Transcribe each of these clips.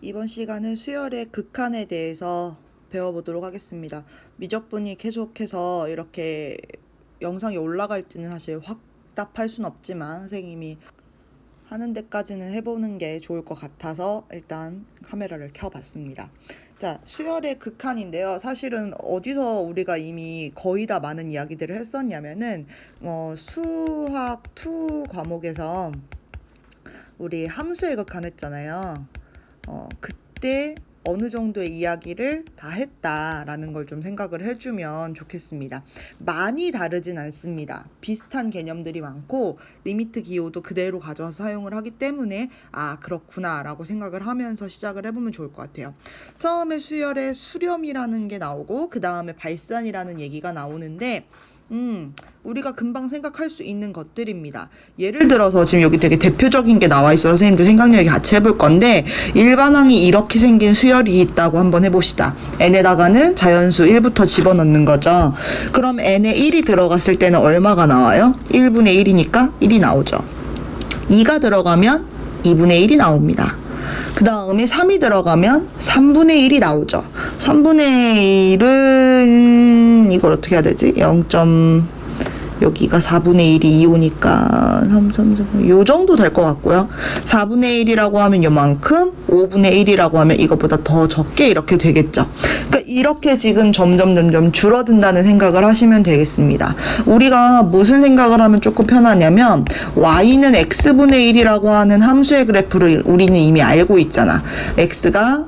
이번 시간은 수열의 극한에 대해서 배워보도록 하겠습니다. 미적분이 계속해서 이렇게 영상이 올라갈지는 사실 확답할 순 없지만 선생님이 하는 데까지는 해보는 게 좋을 것 같아서 일단 카메라를 켜봤습니다. 자, 수열의 극한인데요. 사실은 어디서 우리가 이미 거의 다 많은 이야기들을 했었냐면은 수학 2 과목에서 우리 함수의 극한 했잖아요. 그때 어느 정도의 이야기를 다 했다라는 걸 좀 생각을 해주면 좋겠습니다. 많이 다르진 않습니다. 비슷한 개념들이 많고 리미트 기호도 그대로 가져와서 사용을 하기 때문에 아 그렇구나 라고 생각을 하면서 시작을 해보면 좋을 것 같아요. 처음에 수열의 수렴이라는 게 나오고 그 다음에 발산이라는 얘기가 나오는데 우리가 금방 생각할 수 있는 것들입니다. 예를 들어서 지금 여기 되게 대표적인 게 나와 있어서 선생님도 생각력이 같이 해볼 건데 일반항이 이렇게 생긴 수열이 있다고 한번 해봅시다. n에다가는 자연수 1부터 집어넣는 거죠. 그럼 n에 1이 들어갔을 때는 얼마가 나와요? 1분의 1이니까 1이 나오죠. 2가 들어가면 2분의 1이 나옵니다. 그 다음에 3이 들어가면 3분의 1이 나오죠. 3분의 1은 이걸 어떻게 해야 되지? 0. 여기가 4분의 1이 2오니까 3, 3, 3, 요 정도 될 것 같고요. 4분의 1이라고 하면 요만큼, 5분의 1이라고 하면 이것보다 더 적게 이렇게 되겠죠. 그러니까 이렇게 지금 점점 줄어든다는 생각을 하시면 되겠습니다. 우리가 무슨 생각을 하면 조금 편하냐면 y는 x분의 1이라고 하는 함수의 그래프를 우리는 이미 알고 있잖아. x가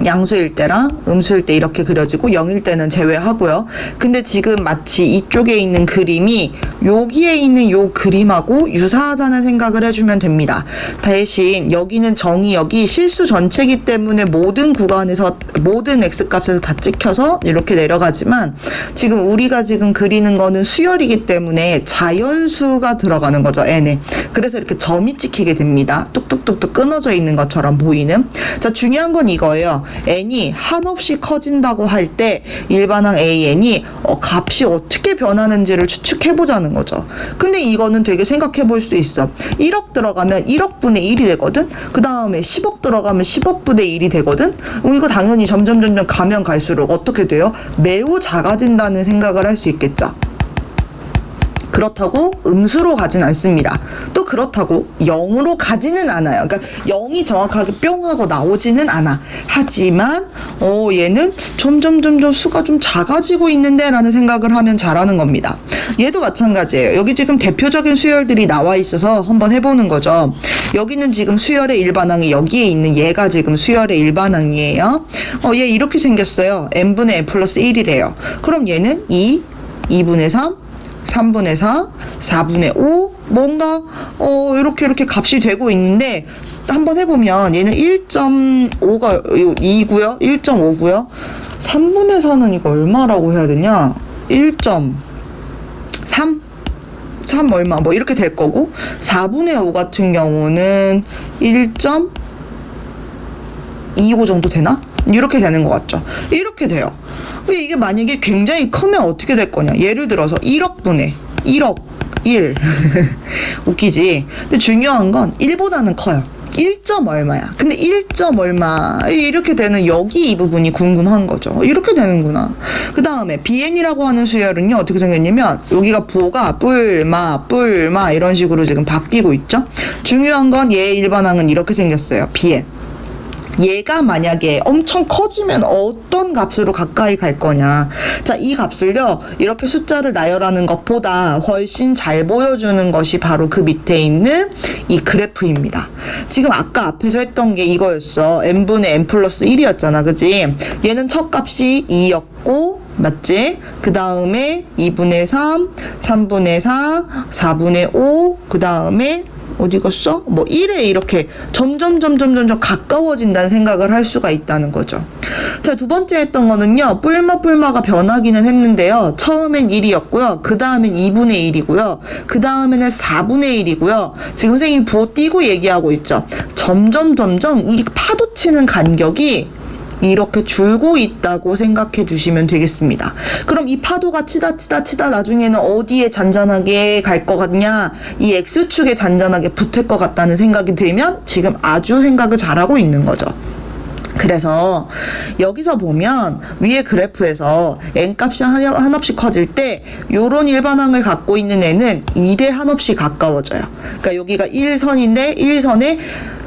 양수일 때랑 음수일 때 이렇게 그려지고 0일 때는 제외하고요. 근데 지금 마치 이쪽에 있는 그림이 여기에 있는 요 그림하고 유사하다는 생각을 해주면 됩니다. 대신 여기는 정의역이 실수 전체이기 때문에 모든 구간에서 모든 x값에서 다 찍혀서 이렇게 내려가지만 지금 우리가 지금 그리는 거는 수열이기 때문에 자연수가 들어가는 거죠. n에. 그래서 이렇게 점이 찍히게 됩니다. 뚝뚝뚝뚝 끊어져 있는 것처럼 보이는. 자, 중요한 건 이거예요. n이 한없이 커진다고 할 때 일반항 an이 값이 어떻게 변하는지를 추측해 보자는 거죠. 근데 이거는 되게 생각해 볼 수 있어. 1억 들어가면 1억분의 1이 되거든. 그 다음에 10억 들어가면 10억분의 1이 되거든. 이거 당연히 점점 가면 갈수록 어떻게 돼요? 매우 작아진다는 생각을 할 수 있겠죠. 그렇다고 음수로 가진 않습니다. 또 그렇다고 0으로 가지는 않아요. 그러니까 0이 정확하게 뿅 하고 나오지는 않아. 하지만 얘는 점점 수가 좀 작아지고 있는데 라는 생각을 하면 잘하는 겁니다. 얘도 마찬가지예요. 여기 지금 대표적인 수열들이 나와 있어서 한번 해보는 거죠. 여기는 지금 수열의 일반항이 여기에 있는 얘가 지금 수열의 일반항이에요. 얘 이렇게 생겼어요. n분의 n 플러스 1이래요. 그럼 얘는 2, 2분의 3, 3분의 4, 4분의 5 뭔가 이렇게 값이 되고 있는데 한번 해보면 얘는 1.5가 2고요 1.5고요 3분의 4는 이거 얼마라고 해야 되냐 1.3 3 얼마 뭐 이렇게 될 거고 4분의 5 같은 경우는 1.25 정도 되나? 이렇게 되는 것 같죠. 이렇게 돼요. 이게 만약에 굉장히 크면 어떻게 될 거냐. 예를 들어서 1억분의 1억 1 웃기지. 근데 중요한 건 1보다는 커요. 1점 얼마야. 근데 1점 얼마 이렇게 되는 여기 이 부분이 궁금한 거죠. 이렇게 되는구나. 그 다음에 bn이라고 하는 수열은요 어떻게 생겼냐면 여기가 부호가 뿔마 이런 식으로 지금 바뀌고 있죠. 중요한 건 얘 일반항은 이렇게 생겼어요. bn. 얘가 만약에 엄청 커지면 어떤 값으로 가까이 갈 거냐. 자, 이 값을요 이렇게 숫자를 나열하는 것보다 훨씬 잘 보여주는 것이 바로 그 밑에 있는 이 그래프입니다. 지금 아까 앞에서 했던 게 이거였어. n분의 n 플러스 1이었잖아. 그지? 얘는 첫 값이 2였고 맞지? 그 다음에 2분의 3, 3분의 4, 4분의 5, 그 다음에 어디 갔어? 뭐 1에 이렇게 점점 가까워진다는 생각을 할 수가 있다는 거죠. 자, 두 번째 했던 거는요. 뿔마가 변하기는 했는데요. 처음엔 1이었고요. 그 다음엔 2분의 1이고요. 그 다음에는 4분의 1이고요. 지금 선생님이 부호 띄고 얘기하고 있죠. 점점 이 파도 치는 간격이 이렇게 줄고 있다고 생각해 주시면 되겠습니다. 그럼 이 파도가 치다 나중에는 어디에 잔잔하게 갈 것 같냐? 이 X축에 잔잔하게 붙을 것 같다는 생각이 들면 지금 아주 생각을 잘하고 있는 거죠. 그래서 여기서 보면 위에 그래프에서 n값이 한없이 커질 때 요런 일반항을 갖고 있는 애는 1에 한없이 가까워져요. 그러니까 여기가 1선인데 1선에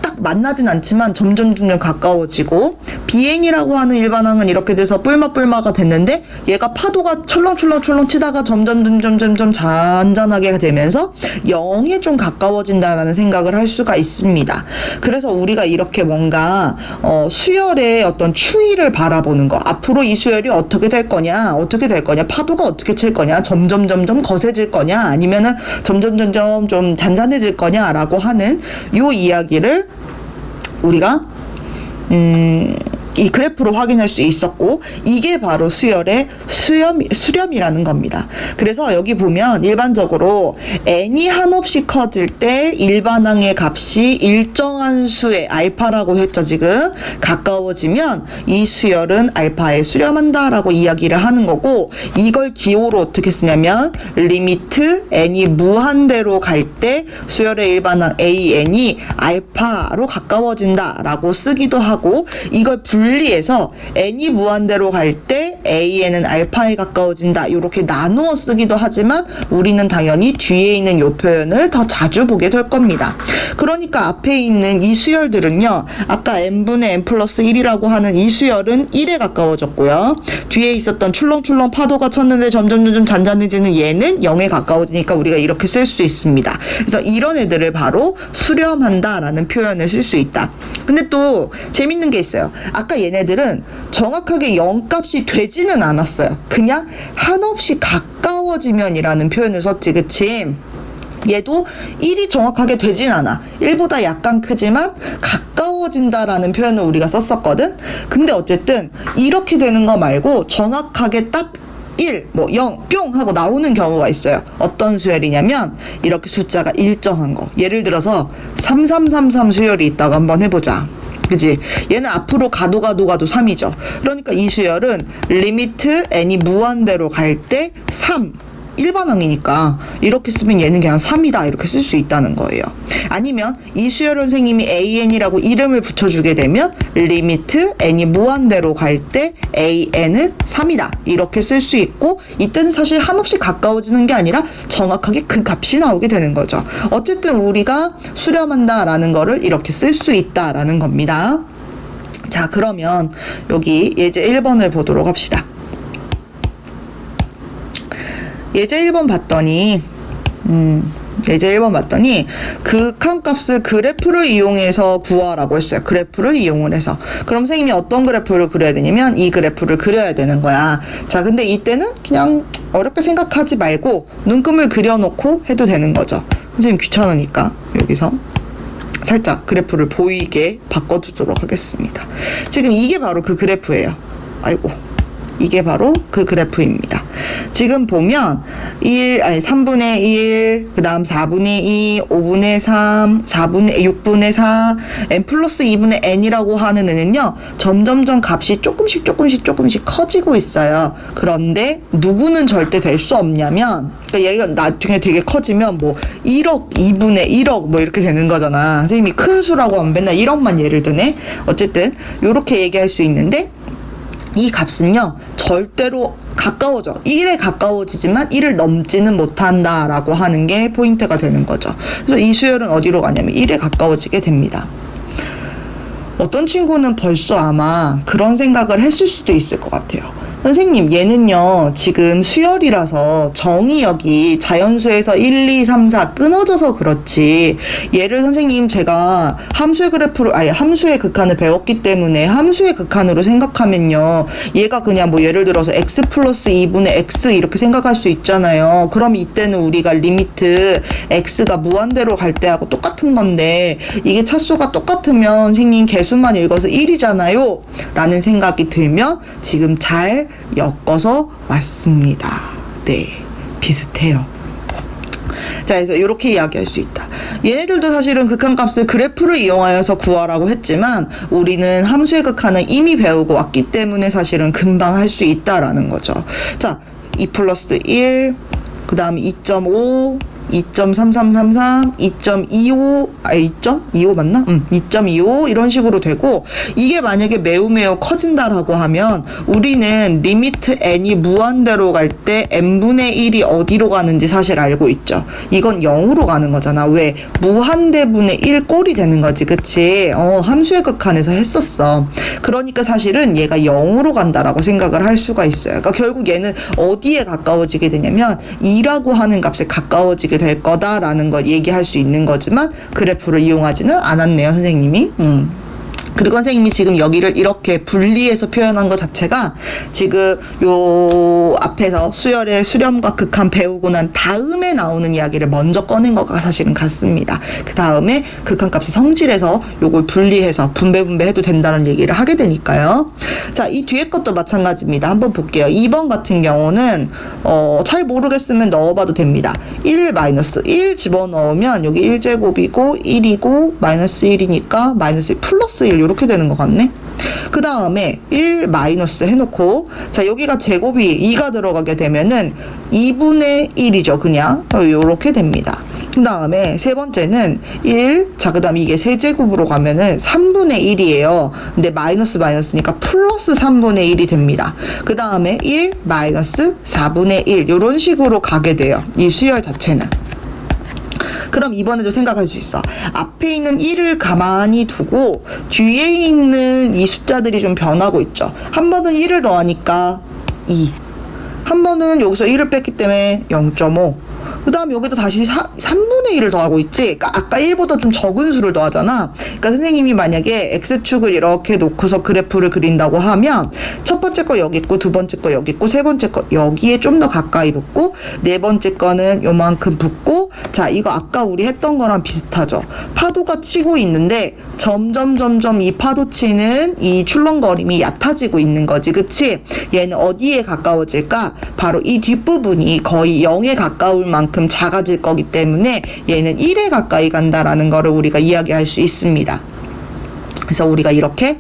딱 만나진 않지만 점점 가까워지고, 비행이라고 하는 일반항은 이렇게 돼서 뿔마가 됐는데 얘가 파도가 철렁철렁 치다가 점점 잔잔하게 되면서 0에 좀 가까워진다라는 생각을 할 수가 있습니다. 그래서 우리가 이렇게 뭔가 수열의 어떤 추이를 바라보는 거, 앞으로 이 수열이 어떻게 될 거냐, 파도가 어떻게 칠 거냐, 점점 거세질 거냐, 아니면은 점점 좀 잔잔해질 거냐라고 하는 요 이야기를 우리가 이 그래프로 확인할 수 있었고, 이게 바로 수열의 수렴이라는 겁니다. 그래서 여기 보면 일반적으로 n이 한없이 커질 때 일반항의 값이 일정한 수의 알파라고 했죠. 지금 가까워지면 이 수열은 알파에 수렴한다 라고 이야기를 하는 거고, 이걸 기호로 어떻게 쓰냐면 리미트 n이 무한대로 갈 때 수열의 일반항 an이 알파로 가까워진다 라고 쓰기도 하고, 이걸 분리해서 n이 무한대로 갈 때 an은 알파에 가까워진다 이렇게 나누어 쓰기도 하지만, 우리는 당연히 뒤에 있는 이 표현을 더 자주 보게 될 겁니다. 그러니까 앞에 있는 이 수열들은요, 아까 n분의 n 플러스 1이라고 하는 이 수열은 1에 가까워졌고요, 뒤에 있었던 출렁출렁 파도가 쳤는데 점점 잔잔해지는 얘는 0에 가까워지니까 우리가 이렇게 쓸 수 있습니다. 그래서 이런 애들을 바로 수렴한다 라는 표현을 쓸 수 있다. 근데 또 재밌는 게 있어요. 아까 얘네들은 정확하게 0값이 되지는 않았어요. 그냥 한없이 가까워지면이라는 표현을 썼지, 그치? 얘도 1이 정확하게 되진 않아. 1보다 약간 크지만 가까워진다라는 표현을 우리가 썼었거든. 근데 어쨌든 이렇게 되는 거 말고 정확하게 딱 1, 0, 뿅 하고 나오는 경우가 있어요. 어떤 수열이냐면 이렇게 숫자가 일정한 거. 예를 들어서 3333 수열이 있다고 한번 해보자. 그지? 얘는 앞으로 가도 3이죠. 그러니까 이 수열은 리미트 n이 무한대로 갈 때 3. 일반항이니까 이렇게 쓰면 얘는 그냥 3이다 이렇게 쓸 수 있다는 거예요. 아니면 이 수열 선생님이 an이라고 이름을 붙여주게 되면 리미트 n이 무한대로 갈 때 an은 3이다 이렇게 쓸 수 있고, 이때는 사실 한없이 가까워지는 게 아니라 정확하게 그 값이 나오게 되는 거죠. 어쨌든 우리가 수렴한다 라는 거를 이렇게 쓸 수 있다 라는 겁니다. 자, 그러면 여기 예제 1번을 보도록 합시다. 예제 1번 봤더니 극한값을 그래프를 이용해서 구하라고 했어요. 그래프를 이용을 해서. 그럼 선생님이 어떤 그래프를 그려야 되냐면 이 그래프를 그려야 되는 거야. 자, 근데 이때는 그냥 어렵게 생각하지 말고 눈금을 그려놓고 해도 되는 거죠. 선생님 귀찮으니까 여기서 살짝 그래프를 보이게 바꿔두도록 하겠습니다. 지금 이게 바로 그 그래프예요. 이게 바로 그 그래프입니다. 지금 보면 3분의 1, 그 다음 4분의 2, 5분의 3, 6분의 4, n 플러스 2분의 n이라고 하는 애는요, 점점 값이 조금씩 커지고 있어요. 그런데 누구는 절대 될 수 없냐면, 그러니까 얘가 나중에 되게 커지면 1억, 2분의 1억 이렇게 되는 거잖아. 선생님이 큰 수라고 하면 맨날 1억만 예를 드네. 어쨌든 이렇게 얘기할 수 있는데, 이 값은요 절대로 가까워져. 1에 가까워지지만 1을 넘지는 못한다 라고 하는 게 포인트가 되는 거죠. 그래서 이 수열은 어디로 가냐면 1에 가까워지게 됩니다. 어떤 친구는 벌써 아마 그런 생각을 했을 수도 있을 것 같아요. 선생님, 얘는요 지금 수열이라서 정의역이 자연수에서 1, 2, 3, 4 끊어져서 그렇지, 얘를 선생님 제가 함수의 극한을 배웠기 때문에 함수의 극한으로 생각하면요 얘가 그냥 예를 들어서 x 플러스 2분의 x 이렇게 생각할 수 있잖아요. 그럼 이때는 우리가 리미트 x가 무한대로 갈 때하고 똑같은 건데, 이게 차수가 똑같으면 선생님 개수만 읽어서 1이잖아요 라는 생각이 들면 지금 잘 엮어서 왔습니다. 네, 비슷해요. 자, 그래서 이렇게 이야기할 수 있다. 얘네들도 사실은 극한값을 그래프를 이용하여서 구하라고 했지만 우리는 함수의 극한은 이미 배우고 왔기 때문에 사실은 금방 할 수 있다라는 거죠. 자, 2 플러스 1, 그 다음 2.5, 2.3333, 2.25, 2.25 맞나? 2.25 이런 식으로 되고, 이게 만약에 매우 커진다라고 하면 우리는 리미트 n이 무한대로 갈 때 n분의 1이 어디로 가는지 사실 알고 있죠. 이건 0으로 가는 거잖아. 왜? 무한대분의 1 꼴이 되는 거지, 그치? 함수의 극한에서 했었어. 그러니까 사실은 얘가 0으로 간다라고 생각을 할 수가 있어요. 그러니까 결국 얘는 어디에 가까워지게 되냐면 2라고 하는 값에 가까워지게 될 거다라는 걸 얘기할 수 있는 거지만 그래프를 이용하지는 않았네요, 선생님이. 그리고 선생님이 지금 여기를 이렇게 분리해서 표현한 것 자체가 지금 요 앞에서 수열의 수렴과 극한 배우고 난 다음에 나오는 이야기를 먼저 꺼낸 것과 사실은 같습니다. 그 다음에 극한값이 성질해서 요걸 분리해서 분배해도 된다는 얘기를 하게 되니까요. 자, 이 뒤에 것도 마찬가지입니다. 한번 볼게요. 2번 같은 경우는 잘 모르겠으면 넣어봐도 됩니다. 1 마이너스 1 집어넣으면 여기 1제곱이고 1이고 마이너스 1이니까 마이너스 1 플러스 1 이렇게 되는 것 같네. 그 다음에 1 마이너스 해놓고, 자, 여기가 제곱이 2가 들어가게 되면은 2분의 1이죠. 그냥 요렇게 됩니다. 그 다음에 세 번째는 1, 자, 그 다음에 이게 세제곱으로 가면은 3분의 1이에요. 근데 마이너스니까 플러스 3분의 1이 됩니다. 그 다음에 1 마이너스 4분의 1 이런 식으로 가게 돼요. 이 수열 자체는. 그럼 이번에도 생각할 수 있어. 앞에 있는 1을 가만히 두고 뒤에 있는 이 숫자들이 좀 변하고 있죠. 한 번은 1을 더하니까 2, 한 번은 여기서 1을 뺐기 때문에 0.5, 그 다음 여기도 다시 3분의 1을 더하고 있지. 그러니까 아까 1보다 좀 적은 수를 더하잖아. 그러니까 선생님이 만약에 X축을 이렇게 놓고서 그래프를 그린다고 하면 첫 번째 거 여기 있고, 두 번째 거 여기 있고, 세 번째 거 여기에 좀 더 가까이 붙고, 네 번째 거는 요만큼 붙고, 자, 이거 아까 우리 했던 거랑 비슷하죠. 파도가 치고 있는데 점점 이 파도 치는 이 출렁거림이 얕아지고 있는 거지, 그치? 얘는 어디에 가까워질까? 바로 이 뒷부분이 거의 0에 가까울 만큼 작아질 거기 때문에 얘는 1에 가까이 간다라는 거를 우리가 이야기할 수 있습니다. 그래서 우리가 이렇게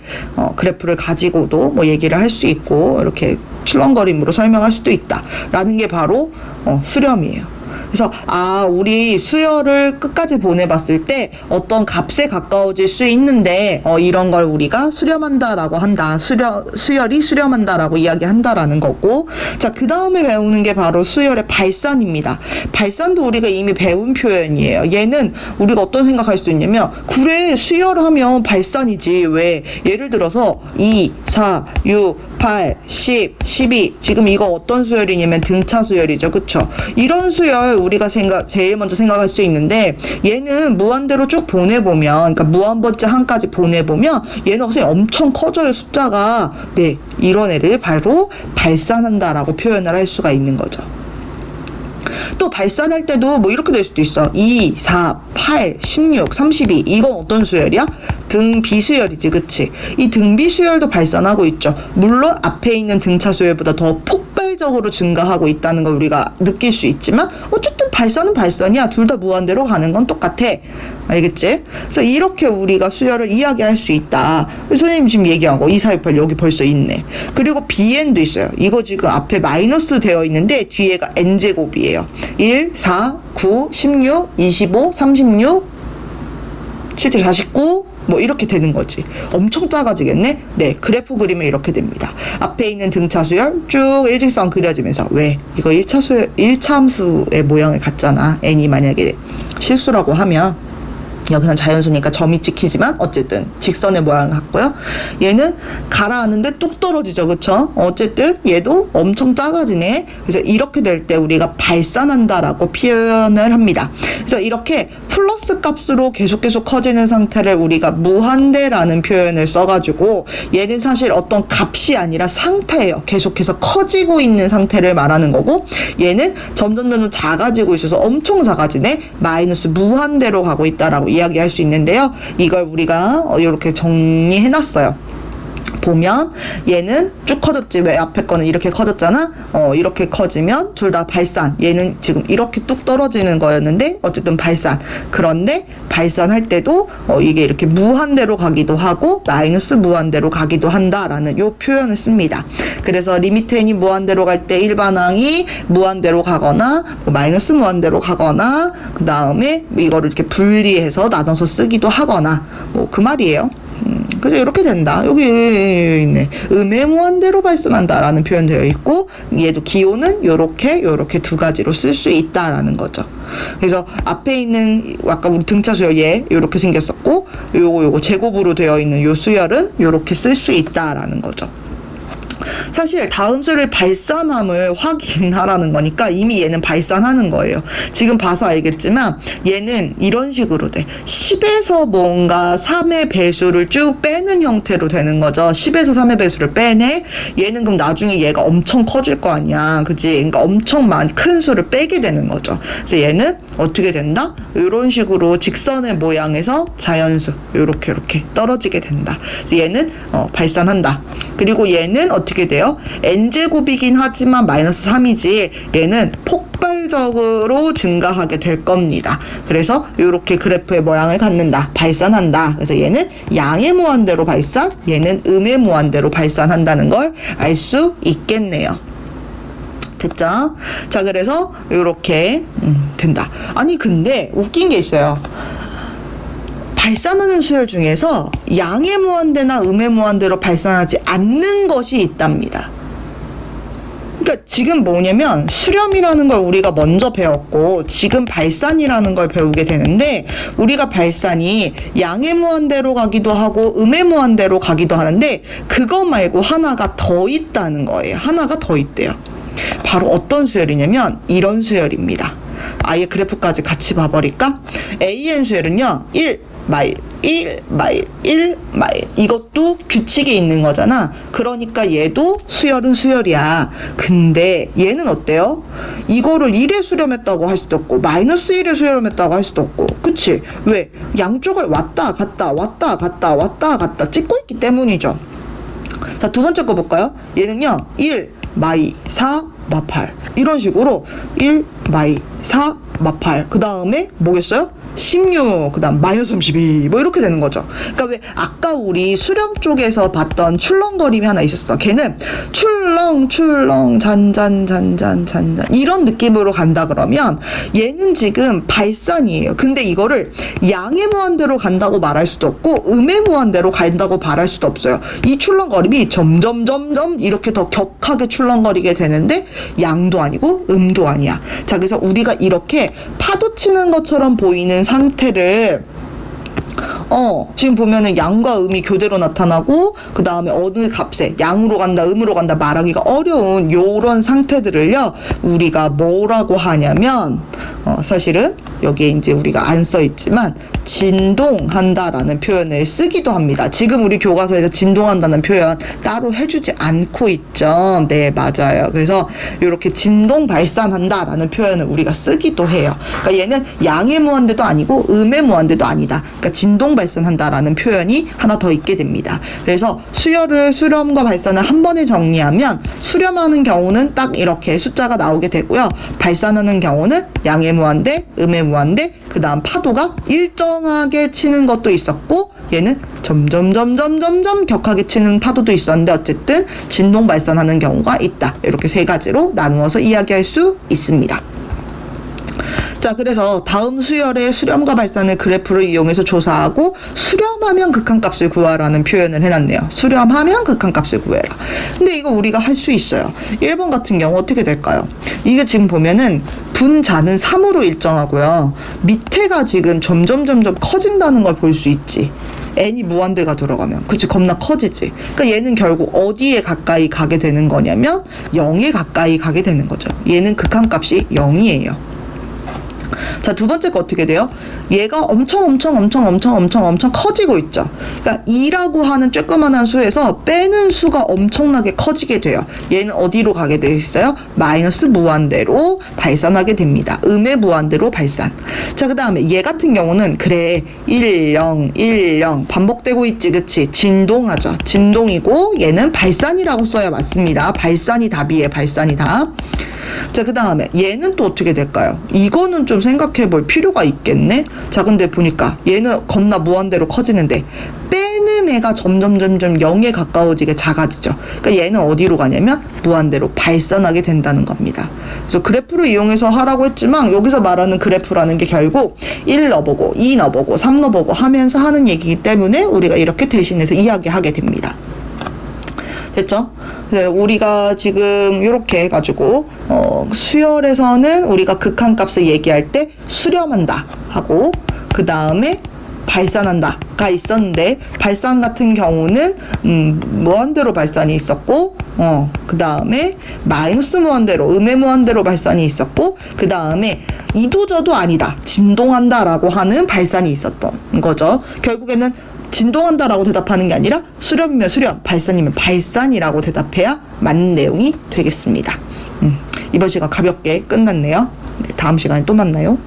그래프를 가지고도 뭐 얘기를 할 수 있고, 이렇게 출렁거림으로 설명할 수도 있다라는 게 바로 수렴이에요. 그래서 우리 수열을 끝까지 보내봤을 때 어떤 값에 가까워질 수 있는데 이런 걸 우리가 수렴한다라고 한다. 수열이 수렴한다라고 이야기한다라는 거고, 자, 그 다음에 배우는 게 바로 수열의 발산입니다. 발산도 우리가 이미 배운 표현이에요. 얘는 우리가 어떤 생각할 수 있냐면, 그래, 수열하면 발산이지. 왜? 예를 들어서 2, 4, 6, 8, 10, 12, 지금 이거 어떤 수열이냐면 등차 수열이죠. 그쵸? 이런 수열 우리가 제일 먼저 생각할 수 있는데, 얘는 무한대로 쭉 보내보면, 그러니까 무한번째 한까지 보내보면 얘는 엄청 커져요, 숫자가. 네, 이런 애를 바로 발산한다라고 표현을 할 수가 있는 거죠. 또 발산할 때도 뭐 이렇게 될 수도 있어. 2, 4, 8, 16, 32. 이건 어떤 수열이야? 등비수열이지, 그치? 이 등비수열도 발산하고 있죠. 물론 앞에 있는 등차 수열보다 더 폭발적으로 증가하고 있다는 걸 우리가 느낄 수 있지만, 어쨌든 발산은 발산이야. 둘 다 무한대로 가는 건 똑같아. 알겠지? 그래서 이렇게 우리가 수열을 이야기할 수 있다. 선생님 지금 얘기한 거 2, 4, 6, 8 여기 벌써 있네. 그리고 bn도 있어요. 이거 지금 앞에 마이너스 되어 있는데 뒤에가 n제곱이에요. 1, 4, 9, 16, 25, 36, 7, 49, 뭐 이렇게 되는 거지. 엄청 작아지겠네? 네, 그래프 그리면 이렇게 됩니다. 앞에 있는 등차 수열 쭉 일직선 그려지면서, 왜? 이거 1차 함수의 모양을 갖잖아. n이 만약에 실수라고 하면 여기는 자연수니까 점이 찍히지만 어쨌든 직선의 모양을 갖고요. 얘는 가라앉는데 뚝 떨어지죠, 그쵸? 어쨌든 얘도 엄청 작아지네. 그래서 이렇게 될 때 우리가 발산한다라고 표현을 합니다. 그래서 이렇게 플러스 값으로 계속 커지는 상태를 우리가 무한대라는 표현을 써가지고, 얘는 사실 어떤 값이 아니라 상태예요. 계속해서 커지고 있는 상태를 말하는 거고, 얘는 점점 작아지고 있어서 엄청 작아지네. 마이너스 무한대로 가고 있다라고 이야기할 수 있는데요. 이걸 우리가 이렇게 정리해놨어요. 보면 얘는 쭉 커졌지. 왜 앞에 거는 이렇게 커졌잖아. 이렇게 커지면 둘 다 발산. 얘는 지금 이렇게 뚝 떨어지는 거였는데 어쨌든 발산. 그런데 발산할 때도 이게 이렇게 무한대로 가기도 하고 마이너스 무한대로 가기도 한다라는 요 표현을 씁니다. 그래서 리미트 n이 무한대로 갈 때 일반항이 무한대로 가거나 마이너스 무한대로 가거나 그 다음에 이거를 이렇게 분리해서 나눠서 쓰기도 하거나 뭐 그 말이에요. 그래서 이렇게 된다. 여기 있네. 음의 무한대로 발산한다라는 표현 되어 있고 얘도 기호는 요렇게 두 가지로 쓸 수 있다라는 거죠. 그래서 앞에 있는 아까 우리 등차 수열 얘 요렇게 생겼었고 요거 제곱으로 되어 있는 요 수열은 요렇게 쓸 수 있다라는 거죠. 사실 다음 수를 발산함을 확인하라는 거니까 이미 얘는 발산하는 거예요. 지금 봐서 알겠지만 얘는 이런 식으로 돼. 10에서 뭔가 3의 배수를 쭉 빼는 형태로 되는 거죠. 10에서 3의 배수를 빼네. 얘는 그럼 나중에 얘가 엄청 커질 거 아니야. 그치? 그러니까 엄청 큰 수를 빼게 되는 거죠. 그래서 얘는 어떻게 된다? 이런 식으로 직선의 모양에서 자연수 이렇게 떨어지게 된다. 그래서 얘는 발산한다. 그리고 얘는 어떻게 돼요? n제곱이긴 하지만 마이너스 3이지 얘는 폭발적으로 증가하게 될 겁니다. 그래서 이렇게 그래프의 모양을 갖는다. 발산한다. 그래서 얘는 양의 무한대로 발산, 얘는 음의 무한대로 발산한다는 걸 알 수 있겠네요. 됐죠? 자, 그래서 이렇게 된다. 아니 근데 웃긴 게 있어요. 발산하는 수열 중에서 양의 무한대나 음의 무한대로 발산하지 않는 것이 있답니다. 그러니까 지금 뭐냐면 수렴이라는 걸 우리가 먼저 배웠고 지금 발산이라는 걸 배우게 되는데 우리가 발산이 양의 무한대로 가기도 하고 음의 무한대로 가기도 하는데 그거 말고 하나가 더 있다는 거예요. 하나가 더 있대요. 바로 어떤 수열이냐면 이런 수열입니다. 아예 그래프까지 같이 봐버릴까? AN 수열은요 1 마일 1 마일 1 마일 이것도 규칙이 있는 거잖아. 그러니까 얘도 수열은 수열이야. 근데 얘는 어때요? 이거를 1에 수렴했다고 할 수도 없고 마이너스 1에 수렴했다고 할 수도 없고 그치? 왜? 양쪽을 왔다 갔다 찍고 있기 때문이죠. 자, 두 번째 거 볼까요? 얘는요 1 마이 4 마8 이런 식으로 1 마이 4 마8 그 다음에 뭐겠어요? 16, 그 다음 마이너스 32 뭐 이렇게 되는 거죠. 그러니까 왜 아까 우리 수렴 쪽에서 봤던 출렁거림이 하나 있었어. 걔는 출렁 잔잔 이런 느낌으로 간다 그러면 얘는 지금 발산이에요. 근데 이거를 양의 무한대로 간다고 말할 수도 없고 음의 무한대로 간다고 말할 수도 없어요. 이 출렁거림이 점점 이렇게 더 격하게 출렁거리게 되는데 양도 아니고 음도 아니야. 자, 그래서 우리가 이렇게 파도 치는 것처럼 보이는 상태를 지금 보면은 양과 음이 교대로 나타나고 그 다음에 어느 값에 양으로 간다 음으로 간다 말하기가 어려운 요런 상태들을요 우리가 뭐라고 하냐면 사실은 여기에 이제 우리가 안 써 있지만 진동한다라는 표현을 쓰기도 합니다. 지금 우리 교과서에서 진동한다는 표현 따로 해주지 않고 있죠. 네, 맞아요. 그래서 이렇게 진동 발산한다라는 표현을 우리가 쓰기도 해요. 그러니까 얘는 양의 무한대도 아니고 음의 무한대도 아니다. 그러니까 진동 발산한다라는 표현이 하나 더 있게 됩니다. 그래서 수렴과 발산을 한 번에 정리하면 수렴하는 경우는 딱 이렇게 숫자가 나오게 되고요. 발산하는 경우는 양의 무한대, 음의 무한대, 그 다음 파도가 일정하게 치는 것도 있었고 얘는 점점 격하게 치는 파도도 있었는데 어쨌든 진동 발산하는 경우가 있다. 이렇게 세 가지로 나누어서 이야기할 수 있습니다. 자, 그래서 다음 수열의 수렴과 발산의 그래프를 이용해서 조사하고 수렴하면 극한값을 구하라는 표현을 해놨네요. 수렴하면 극한값을 구해라. 근데 이거 우리가 할 수 있어요. 1번 같은 경우 어떻게 될까요? 이게 지금 보면은 분자는 3으로 일정하고요. 밑에가 지금 점점 커진다는 걸 볼 수 있지. n이 무한대가 들어가면 그치 겁나 커지지. 그러니까 얘는 결국 어디에 가까이 가게 되는 거냐면 0에 가까이 가게 되는 거죠. 얘는 극한값이 0이에요. 자, 두 번째 거 어떻게 돼요? 얘가 엄청 커지고 있죠. 그러니까 2라고 하는 쬐끄만한 수에서 빼는 수가 엄청나게 커지게 돼요. 얘는 어디로 가게 돼 있어요? 마이너스 무한대로 발산하게 됩니다. 음의 무한대로 발산. 자, 그 다음에 얘 같은 경우는 그래 1, 0, 1, 0 반복되고 있지, 그치? 진동하죠. 진동이고 얘는 발산이라고 써야 맞습니다. 발산이 답이에요. 발산이 답. 자, 그 다음에 얘는 또 어떻게 될까요? 이거는 좀 생각해 볼 필요가 있겠네. 자, 근데 보니까 얘는 겁나 무한대로 커지는데 빼는 애가 점점 0에 가까워지게 작아지죠. 그러니까 얘는 어디로 가냐면 무한대로 발산하게 된다는 겁니다. 그래서 그래프를 이용해서 하라고 했지만 여기서 말하는 그래프라는 게 결국 1 넣어보고 2 넣어보고 3 넣어보고 하면서 하는 얘기이기 때문에 우리가 이렇게 대신해서 이야기하게 됩니다. 됐죠? 우리가 지금 이렇게 해가지고 수열에서는 우리가 극한값을 얘기할 때 수렴한다 하고 그 다음에 발산한다가 있었는데 발산 같은 경우는 무한대로 발산이 있었고 그 다음에 마이너스 무한대로 음의 무한대로 발산이 있었고 그 다음에 이도저도 아니다 진동한다 라고 하는 발산이 있었던 거죠. 결국에는 진동한다라고 대답하는 게 아니라 수렴이면 수렴, 발산이면 발산이라고 대답해야 맞는 내용이 되겠습니다. 이번 시간 가볍게 끝났네요. 네, 다음 시간에 또 만나요.